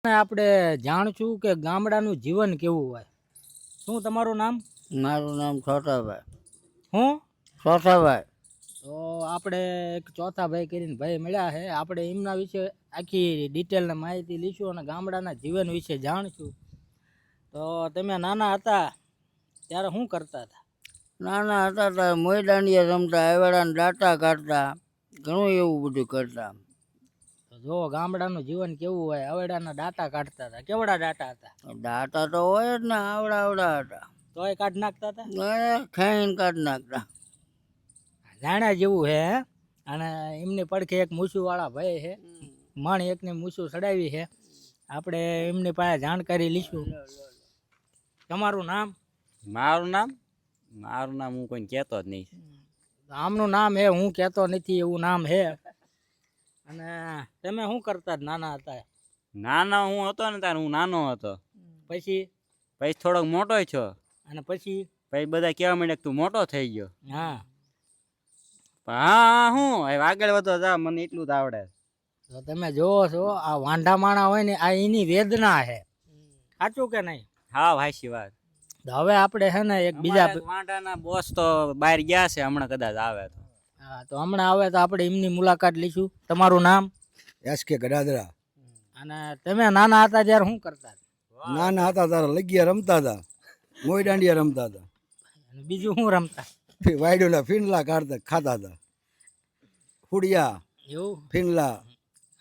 આપણે જાણશું કે ગામડાનું જીવન કેવું હોય. શું તમારું નામ? મારું નામ છોટાભાઈ. હું છોટાભાઈ. તો આપણે એક ચોથા ભાઈ કરીને ભાઈ મળ્યા છે. આપણે એમના વિશે આખી ડિટેલને માહિતી લઈશું અને ગામડાના જીવન વિશે જાણશું. તો તમે નાના હતા ત્યારે શું કરતા હતા? નાના હતા ત્યારે મોઈ દાંડિયા રમતા, આવેડાને દાંટા કાઢતા, ઘણું એવું બધું કરતા. તો જો ગામડાનું જીવન કેવું હોય. અવેડાના દાંટા કાઢતા હતા. કેવડા દાંટા હતા? દાંટા તો હોય જ ને, આવડા આવડા હતા. તોય કાઢી નાખતા હતા. ખાઈને કાઢી નાખતા. જાણ્યા જેવું છે હે? અને એમની પડખે એક મૂછુંવાળા ભાઈ છે. મણ એકની મૂછું ચડાવી છે. આપણે એમની પાસે જાણકારી લઈશું. તમારું નામ? મારું નામ હું કોઈ કહેતો જ નહીં. આમનું નામ હે, હું કહેતો નથી એવું નામ હે. અને તમે શું કરતા નાના હતા? નાના હું હતો ને ત્યારે હું નાનો હતો. પછી થોડોક મોટો છો. અને પછી બધા કહેવા માંડ્યા કે તું મોટો થઈ ગયો. હા. હા હું હવે આગળ વધો જા, મને એટલું જ આવડે. તો તમે જોવો છો આ વાંઢા માણા હોય ને, આ એની વેદના છે. સાચું કે નહીં? હા ભાઈ વાત. હવે આપણે છે ને એક બીજા વાંઢાના બોસ તો બહાર ગયા છે, હમણાં કદાચ આવે તો. હા, તો હમણાં આવે તો આપણે એમની મુલાકાત લઈશું. તમારું નામ? એસકે ગડાદરા. અને તમે નાના હતા ત્યારે શું કરતા? નાના હતા ત્યારે લગિયા રમતા હતા, મોઈ દાંડિયા રમતા હતા, અને બીજું શું રમતા? વાયડોલા ફીંડલા કાઢતા ખાતા હતા, ફુડિયા એવું ફીંડલા.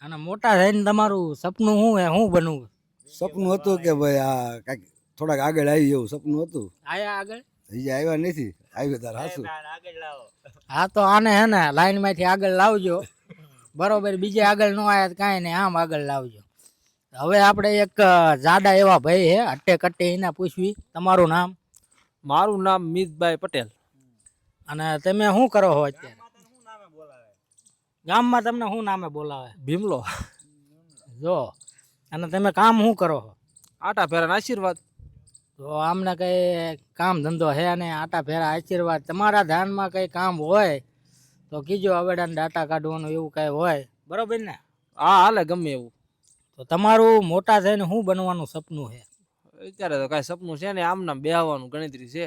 અને મોટા થઈને તમારું સપનું શું હે? શું બનવું? સપનું હતું કે ભાઈ આ કાંઈક થોડાક આગળ આવી એવું સપનું હતું. આયા આગળ? હજી આવ્યા નથી, આવ્યું તાર હાસું. હા, તો આને હે ને લાઈન માંથી આગળ લાવજો. બરોબર, બીજે આગળ ન આવ્યા કાંઈ નહીં, આમ આગળ લાવજો. હવે આપણે એક જાડા એવા ભાઈ હે, અટ્ટે કટ્ટે એના પૂછવી. તમારું નામ? મારું નામ મિતભાઈ પટેલ. અને તમે શું કરો છો અત્યારે? ગામમાં તમને શું નામે બોલાવે? ભીમલો. જો, અને તમે કામ શું કરો છો? આટા ફેરાના આશીર્વાદ. તો આમને કઈ કામ ધંધો હે ને? આટા ફેરા આશીર્વાદ. તમારા ધ્યાનમાં કઈ કામ હોય તો કીજો. અવેડાને ડાટા કાઢવાનું એવું કઈ હોય, બરોબર ને? હા હાલે, ગમે એવું. તો તમારું મોટા થઈને શું બનવાનું સપનું છે? અત્યારે તો કાંઈ સપનું છે ને, આમ નામ બેહવાનું ગણતરી છે.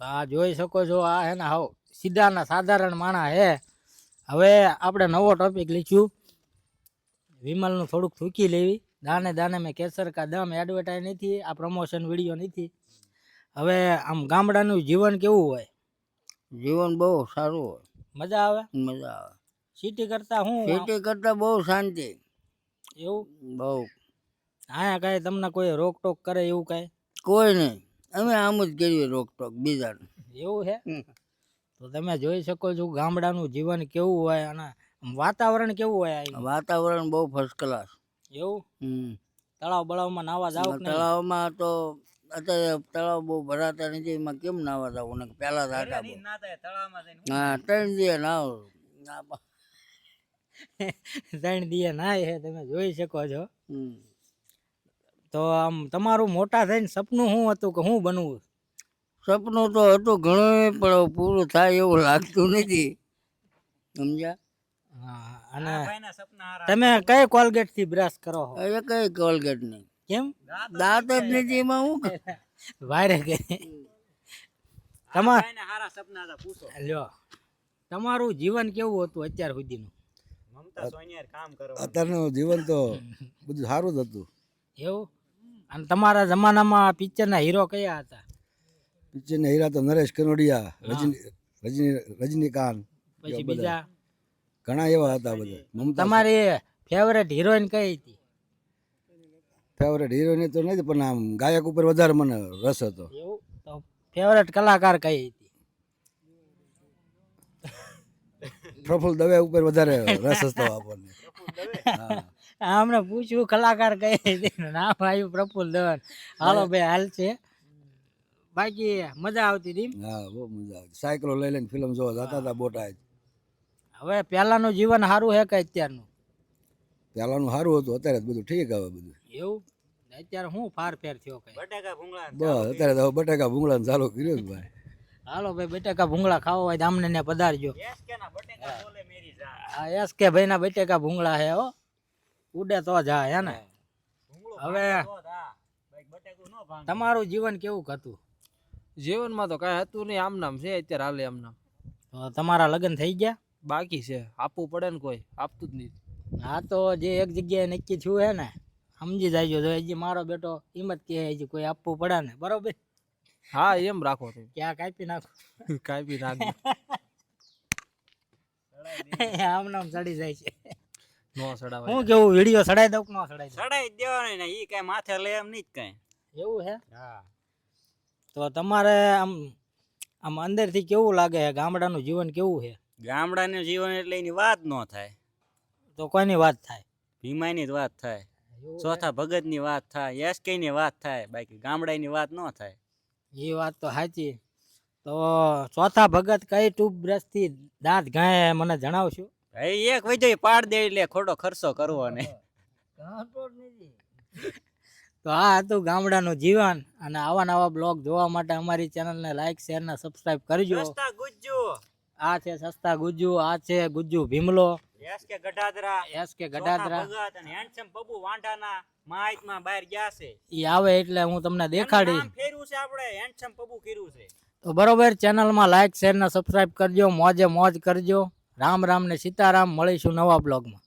આ જોઈ શકો છો, આ હે ને હાવ સીધાના સાધારણ માણસ હે. હવે આપણે નવો ટોપિક લીધું. વિમલનું થોડુંક થૂકી લેવી. દાને દાને મેં કેસર કા દમ. એડવર્ટાઈઝ નથી, આ પ્રમોશન વિડીયો નથી. હવે આમ ગામડાનું જીવન કેવું હોય? જીવન બહુ સારું હોય, મજા આવે? મજા આવે. સિટી કરતા શું? ખેતી કરતા બહુ શાંતિ. એવું? બહુ. હા, કાંઈ તમને કોઈ રોકટોક કરે એવું કાંઈ? કોઈ નહીં, અમે આમ જ કરીએ રોકટોક બીજાને. એવું છે? તો તમે જોઈ શકો છો ગામડાનું જીવન કેવું હોય અને વાતાવરણ કેવું હોય અહીં? વાતાવરણ બહુ ફર્સ્ટ ક્લાસ. એવું? તળાવ બળાવમાં નાવા જાવ કે નહીં? તળાવમાં તો અત્યારે તળાવ બહુ ભરાતા નથી, એમાં કેમ નાવા જવું? ને પેલા દાટા હા 3 દિવસ નાવ. 3 દિવસ નાય છે, તમે જોઈ શકો છો. તો આમ તમારું મોટા થઈને સપનું શું હતું કે શું બનવું? સપનું તો હતું ઘણું, પણ પૂરું થાય એવું લાગતું નથી, સમજ્યા? હા. અને તમે કઈ કોલગેટ થી બ્રશ કરો છો? એ કઈ કોલગેટ નહીં. કેમ? દાંત જ નથી, એમાં હું વારે કે લ્યો, તમારું જીવન કેવું હતું અત્યાર સુધીનું? અત્યારનું જીવન તો બધું સારું જ હતું. એવું? અને તમારા જમાનામાં પિક્ચરના હીરો કયા હતા? પિક્ચરના હીરા તો નરેશ કનોડિયા, રજનીકાંત, પછી બીજા ઘણા એવા હતા બધા. તમારી ફેવરેટ હિરોઈન કઈ હતી? ફેવરેટ હિરોઈન તો નથી, પણ આમ ગાયક ઉપર વધારે મને રસ હતો. એવું? તો ફેવરેટ કલાકાર કઈ હતી? પ્રફુલ્લ દવે ઉપર વધારે રસ હતો આપણને. અમને પૂછ્યું કલાકાર કઈ હતી, નામ આવ્યું પ્રફુલ્લ દવે. હાલો ભાઈ, હાલ છે. બાકી મજા આવતી હતી? હા, બહુ મજા આવતી. સાયકલો લઈ લઈને ફિલ્મ જોવા જતા હતા બોટાદ. હવે પહેલાનું જીવન સારું છે કે અત્યારનું? પહેલાનું સારું હતું, અત્યારે બધું ઠીક આવે બધું. એવું? અત્યારે શું ફાર ફેર થયો કઈ? બસ અત્યારે તો બટાકા ભૂંગળા ચાલુ કર્યું ભાઈ. હાલો ભાઈ, બટેકા ભૂંગળા ખાવા હોય તો આમને ને પધારજો. હા, એસ કે ભાઈ ના બટેકા ભૂંગળા હે હો. ઉડે તો જા હે ને? હવે તમારું જીવન કેવું હતું? જીવનમાં તો કાંઈ હતું નહીં, આમ નામ છે અત્યારે હાલે આમ નામ. તો તમારા લગ્ન થઈ ગયા? બાકી છે, આપવું પડે ને, કોઈ આપતું જ નહીં. હા તો જે એક જગ્યાએ નક્કી થયું હે ને, સમજી જાયજો. જો હજી મારો બેટો એમ જ કહે હજી કોઈ આપવું પડે ને, બરોબર? હા એમ રાખો તમે. ક્યાં કાપી નાખો? કાંઈ બી નાખજો. આમ નામ ચડી જાય છે. નો સડાવાય. હું કેવું, વિડીયો સડાઈ દઉં કે ન સડાઈ દઉં? સડાઈ જ દેવાનો ને, ઈ કઈ માથે લે એમ નહીં કઈ. એવું હે? હા. તો તમારે આમ આમ અંદરથી કેવું લાગે છે? ગામડાનું જીવન કેવું છે? ગામડાનું જીવન એટલે એની વાત ન થાય, તો કોઈની વાત થાય? ભીમાની જ વાત થાય, ચોથા ભગતની વાત થાય, એસકેની વાત થાય, બાકી ગામડાની વાત ન થાય. એ વાત તો સાચી. તો ચોથા ભગત કઈ ટૂથબ્રશથી દાંત ગાય મને જણાવશો? ભાઈ એક વજય પાડ દે એટલે ખોટો ખર્ચો કરવો ને. તો આ હતું ગામડાનું જીવન. અને આવા નવા બ્લોગ જોવા માટે અમારી ચેનલને લાઈક, શેર ને સબસ્ક્રાઇબ કરજો. સસ્તા ગુજ્જુ, આ છે સસ્તા ગુજ્જુ, આ છે ગુજ્જુ ભીમલો, એસકે ગઢાદરા, એસકે ગઢાદરા. ચોથા ભગત અને હેન્ડસમ બબુ વાંઢાના માહિતમાં બહાર ગયા છે. ઈ આવે એટલે હું તમને દેખાડીશ. નામ ફેરવું છે આપણે, હેન્ડસમ બબુ કર્યું છે. તો બરોબર, ચેનલમાં લાઈક, શેર ને સબસ્ક્રાઇબ કરજો. મોજે મોજ કરજો. રામ રામ ને સીતારામ. મળીશું નવા બ્લોગમાં.